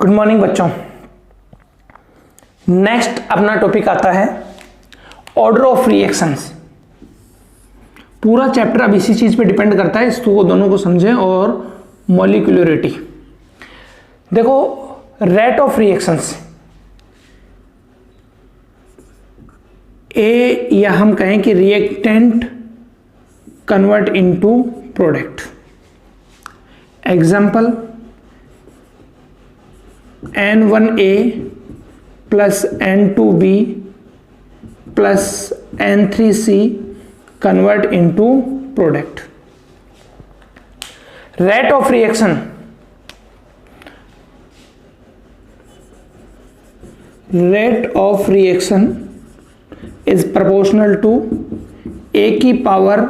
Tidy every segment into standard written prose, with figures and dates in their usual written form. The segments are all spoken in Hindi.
गुड मॉर्निंग बच्चों। नेक्स्ट अपना टॉपिक आता है ऑर्डर ऑफ रिएक्शंस। पूरा चैप्टर अब इसी चीज पे डिपेंड करता है, इसको दोनों को समझें। और मॉलिक्यूलरिटी देखो, रेट ऑफ रिएक्शंस ए, या हम कहें कि reactant convert into product. Example N1A plus N2B plus N3C convert into product. Rate of reaction is proportional to A की power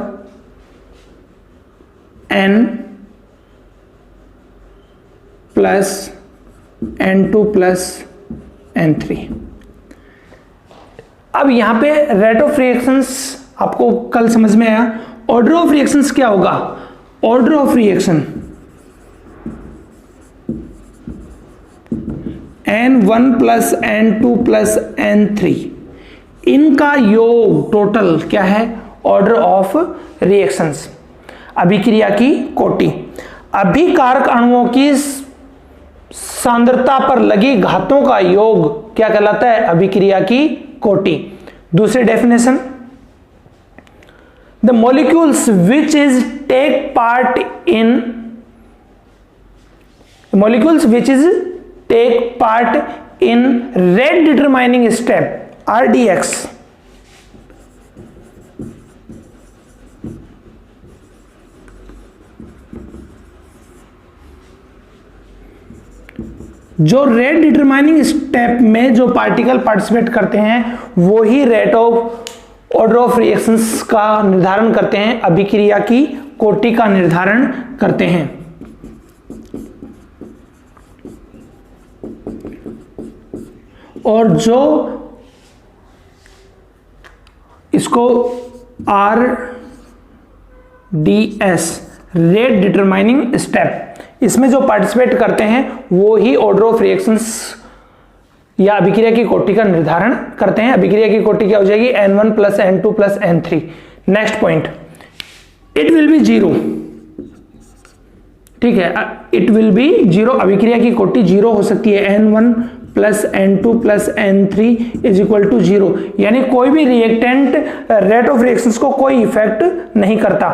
N plus N2 plus N3। अब यहां पे रेट ऑफ रिएक्शंस आपको कल समझ में आया। ऑर्डर ऑफ रिएक्शंस क्या होगा? Order of reaction N1 plus N2 plus N3, इनका योग टोटल क्या है? Order of reactions. अभिक्रिया की कोटि, अभिकारक अणुओं की सांद्रता पर लगी घातों का योग क्या कहलाता है? अभिक्रिया की कोटि। दूसरी definition, the molecules which is take part in rate determining step RDX जो रेट डिटरमाइनिंग स्टेप में जो पार्टिकल पार्टिसिपेट करते हैं वो ही rate of order of reactions का निर्धारण करते हैं, अभिक्रिया की कोटि का निर्धारण करते हैं। और जो इसको RDS रेट डिटरमाइनिंग स्टेप, इसमें जो पार्टिसिपेट करते हैं वो ही ऑर्डर ऑफ रिएक्शंस या अभिक्रिया की कोटि का निर्धारण करते हैं। अभिक्रिया की कोटि क्या हो जाएगी? N1 plus N2 plus N3। Next point, it will be zero. ठीक है, इट विल बी जीरो। अभिक्रिया की कोटि जीरो हो सकती है। N1 plus N2 plus N3 is equal to zero, यानी कोई भी रिएक्टेंट रेट ऑफ रिएक्शंस को कोई इफेक्ट नहीं करता।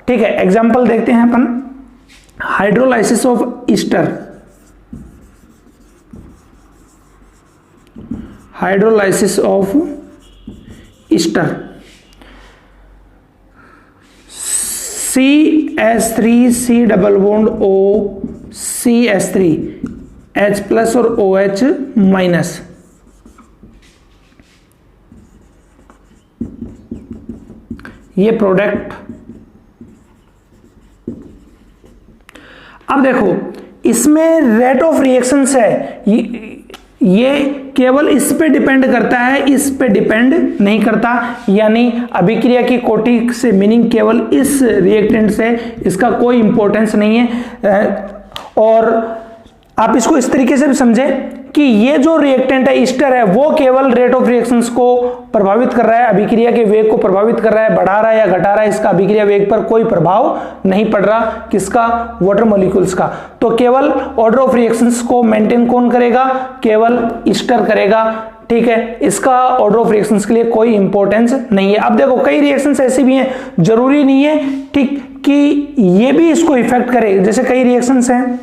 ठीक है, एग्जांपल देखते हैं अपन। Hydrolysis of ester, hydrolysis of ester, CH3 C double bond O CH3 H plus और OH माइनस। ये प्रोडक्ट। अब देखो, इसमें रेट ऑफ रिएक्शंस है, ये केवल इस पे डिपेंड करता है, इस पे डिपेंड नहीं करता। यानी अभिक्रिया की कोटि से मीनिंग केवल इस रिएक्टेंट से, इसका कोई इंपॉर्टेंस नहीं है। और आप इसको इस तरीके से भी समझें कि ये जो रिएक्टेंट है ईस्टर है, वो केवल रेट ऑफ रिएक्शंस को प्रभावित कर रहा है, अभिक्रिया के वेग को प्रभावित कर रहा है, बढ़ा रहा है या घटा रहा है। इसका अभिक्रिया वेग पर कोई प्रभाव नहीं पड़ रहा। किसका? वाटर मॉलिक्यूल्स का। तो केवल ऑर्डर ऑफ रिएक्शंस को मेंटेन कौन करेगा? केवल ईस्टर करेगा। ठीक है, इसका ऑर्डर ऑफ रिएक्शंस के लिए कोई इंपॉर्टेंस नहीं है। अब देखो, कई रिएक्शंस ऐसी भी हैं, जरूरी नहीं है ठीक कि ये भी इसको इफेक्ट करे। जैसे कई रिएक्शंस हैं,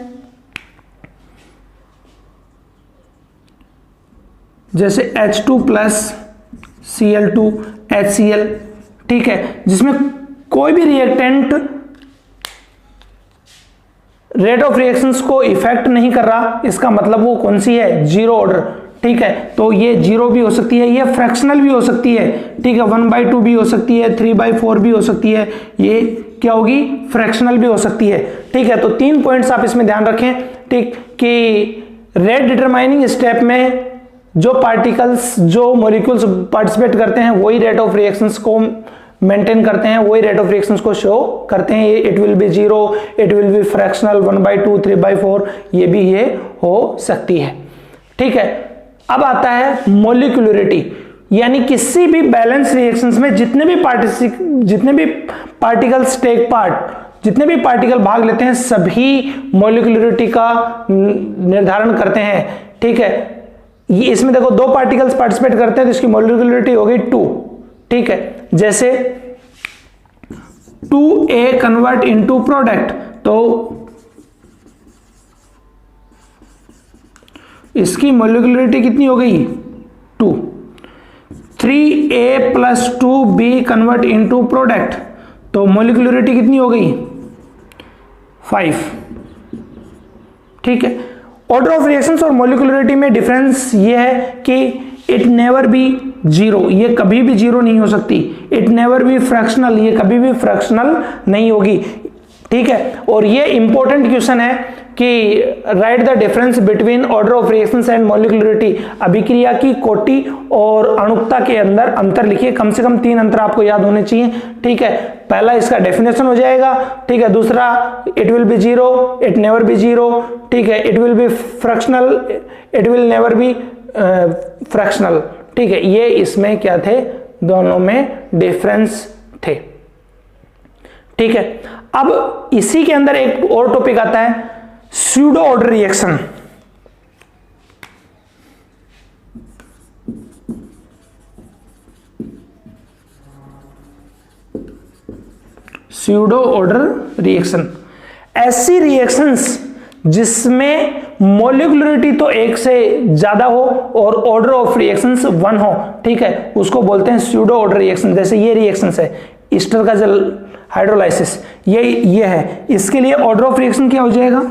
जैसे H2 प्लस Cl2 HCl, ठीक है, जिसमें कोई भी रिएक्टेंट रेट ऑफ रिएक्शंस को इफेक्ट नहीं कर रहा। इसका मतलब वो कौन सी है? Zero order. ठीक है, तो ये जीरो भी हो सकती है, ये फ्रैक्शनल भी हो सकती है। ठीक है, 1/2 भी हो सकती है, 3/4 भी हो सकती है। ये क्या होगी? फ्रैक्शनल भी हो सकती है। ठीक है, तो 3 पॉइंट्स आप इसमें ध्यान रखें। ठीक, कि रेट डिटरमाइनिंग स्टेप में जो पार्टिकल्स, जो मॉलिक्यूल्स पार्टिसिपेट करते हैं वही रेट ऑफ रिएक्शंस को मेंटेन करते हैं वही रेट ऑफ रिएक्शंस को शो करते हैं। It will be 0, it will be fractional 1/2, 3/4, ये भी ये हो सकती है। ठीक है, अब आता है मोलिकुलरिटी, यानी किसी भी बैलेंस रिएक्शंस में जितने भी पार्टिकल्स टेक पार्ट, जितने भी पार्टिकल भाग लेते हैं, सभी मोलिकुलरिटी का निर्धारण करते हैं। ठीक है, ये इसमें देखो 2 पार्टिकल्स पार्टिसिपेट करते हैं तो इसकी मोलिकुलरिटी हो गई 2। ठीक है, जैसे 2A कन्वर्ट इनटू प्रोडक्ट, तो इसकी मोलिकुलरिटी कितनी हो गई 2। 3A + 2B convert into product, तो मोलिकुलरिटी कितनी हो गई 5। ठीक है, ऑर्डर ऑफ रिएक्शंस और मोलिकुलरिटी में डिफरेंस ये है कि इट नेवर बी 0, ये कभी भी 0 नहीं हो सकती। इट नेवर बी फ्रैक्शनल, ये कभी भी फ्रैक्शनल नहीं होगी। ठीक है, और ये इंपॉर्टेंट क्वेश्चन है कि right the difference between order of reactions and molecularity, अभिक्रिया की कोटि और अणुकता के अंदर अंतर लिखिए। कम से कम 3 अंतर आपको याद होने चाहिए। ठीक है, पहला इसका डेफिनेशन हो जाएगा। ठीक है, दूसरा it will be 0, it never be 0। ठीक है, it will be fractional, it will never be fractional. ठीक है, ये इसमें क्या थे, दोनों में डिफरेंस थे। ठीक है, अब इसी के अंदर एक और टॉपिक आता है pseudo order reaction. Pseudo order reaction, ऐसी रिएक्शंस जिसमें मोलिकुलरिटी तो 1 से ज्यादा हो और ऑर्डर ऑफ रिएक्शंस 1 हो। ठीक है, उसको बोलते हैं स्यूडो ऑर्डर रिएक्शन। जैसे ये रिएक्शंस है, ईस्टर का जल हाइड्रोलाइसिस, ये है। इसके लिए ऑर्डर ऑफ रिएक्शन क्या हो जाएगा,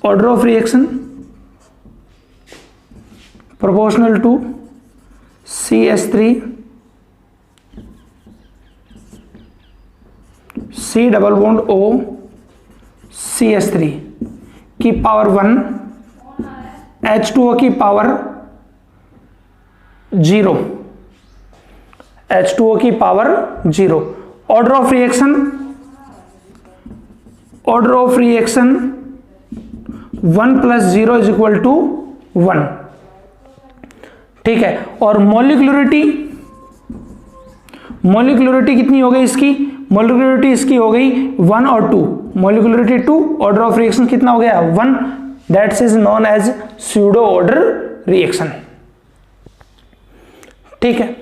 order of reaction proportional to CH3 C double bond O CH3 की पावर 1 H2O की पावर 0, H2O की पावर 0। Order of reaction 1 + 0 = 1। ठीक है, और मोलिकुलरिटी कितनी हो गई इसकी, मोलिकुलरिटी इसकी हो गई 1 और 2, मोलिकुलरिटी 2, ऑर्डर ऑफ रिएक्शन कितना हो गया 1। That's is known as pseudo order reaction. ठीक है,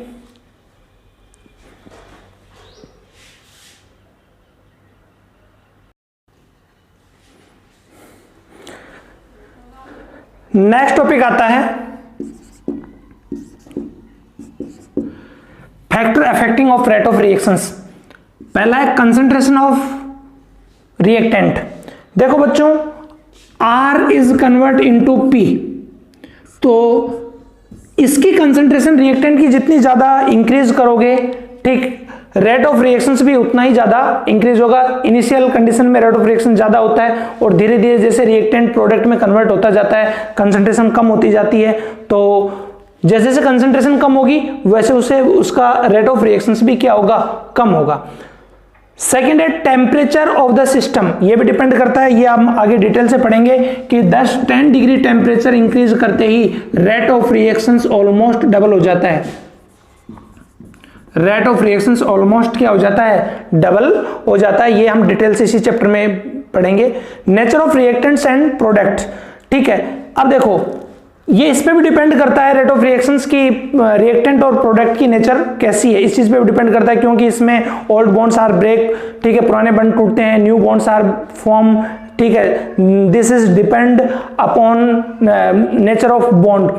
नेक्स्ट टॉपिक आता है factor affecting of rate of reactions. पहला है कंसंट्रेशन ऑफ रिएक्टेंट। देखो बच्चों, R is convert into P, तो इसकी कंसंट्रेशन रिएक्टेंट की जितनी ज्यादा इंक्रीज करोगे, ठीक, रेट ऑफ रिएक्शंस भी उतना ही ज्यादा इंक्रीज होगा। इनिशियल कंडीशन में रेट ऑफ रिएक्शन ज्यादा होता है और धीरे धीरे जैसे रिएक्टेंट प्रोडक्ट में कन्वर्ट होता जाता है, कंसंट्रेशन कम होती जाती है। तो जैसे जैसे कंसंट्रेशन कम होगी वैसे उसे उसका रेट ऑफ रिएक्शंस भी क्या होगा, कम होगा। सेकेंड है टेम्परेचर ऑफ द सिस्टम, ये भी डिपेंड करता है, ये हम आगे डिटेल से पढ़ेंगे कि 10 डिग्री टेम्परेचर इंक्रीज करते ही rate of reactions almost double हो जाता है। रेट ऑफ रिएक्शंस ऑलमोस्ट क्या हो जाता है, डबल हो जाता है। ये हम डिटेल से इसी चैप्टर में पढ़ेंगे। Nature of reactants and product. ठीक है, अब देखो ये इस पे भी डिपेंड करता है रेट ऑफ रिएक्शंस की, रिएक्टेंट और प्रोडक्ट की नेचर कैसी है, इस चीज पे भी डिपेंड करता है, क्योंकि इसमें ओल्ड बॉन्ड्स आर ब्रेक, ठीक है, पुराने बॉन्ड टूटते हैं, न्यू बॉन्ड्स आर फॉर्म। ठीक है, this is depend upon nature of bond.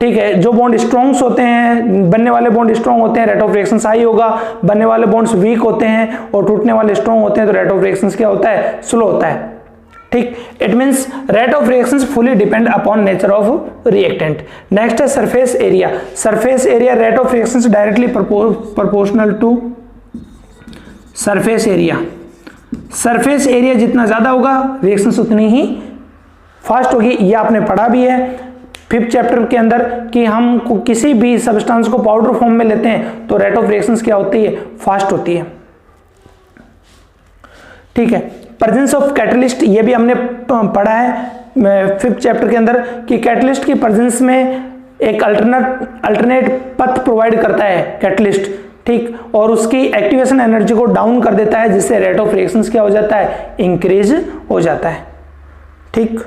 ठीक है, जो बॉन्ड स्ट्रॉन्ग्स होते हैं, बनने वाले बॉन्ड स्ट्रॉन्ग होते हैं, रेट ऑफ रिएक्शंस हाई होगा। बनने वाले बॉन्ड्स वीक होते हैं और टूटने वाले स्ट्रॉन्ग होते हैं, तो रेट ऑफ रिएक्शंस क्या होता है, स्लो होता है। ठीक, it means rate of reactions fully depend upon nature of reactant. Next है surface area. Surface area rate of reactions directly proportional to surface area. Surface area जितना ज्यादा होगा रिएक्शंस उतनी ही फास्ट होगी, ये आपने पढ़ा भी है। 5th चैप्टर के अंदर कि हम किसी भी सब्सटेंस को पाउडर फॉर्म में लेते हैं तो रेट ऑफ रिएक्शंस क्या होती है, फास्ट होती है। ठीक है, प्रेजेंस ऑफ कैटलिस्ट, ये भी हमने पढ़ा है 5th चैप्टर के अंदर कि कैटलिस्ट की प्रेजेंस में एक अल्टरनेट पथ प्रोवाइड करता है कैटलिस्ट, ठीक, और उसकी एक्टिवेशन एनर्जी को डाउन कर देता है, जिससे रेट ऑफ रिएक्शंस क्या हो जाता है, इंक्रीज हो जाता है। ठीक।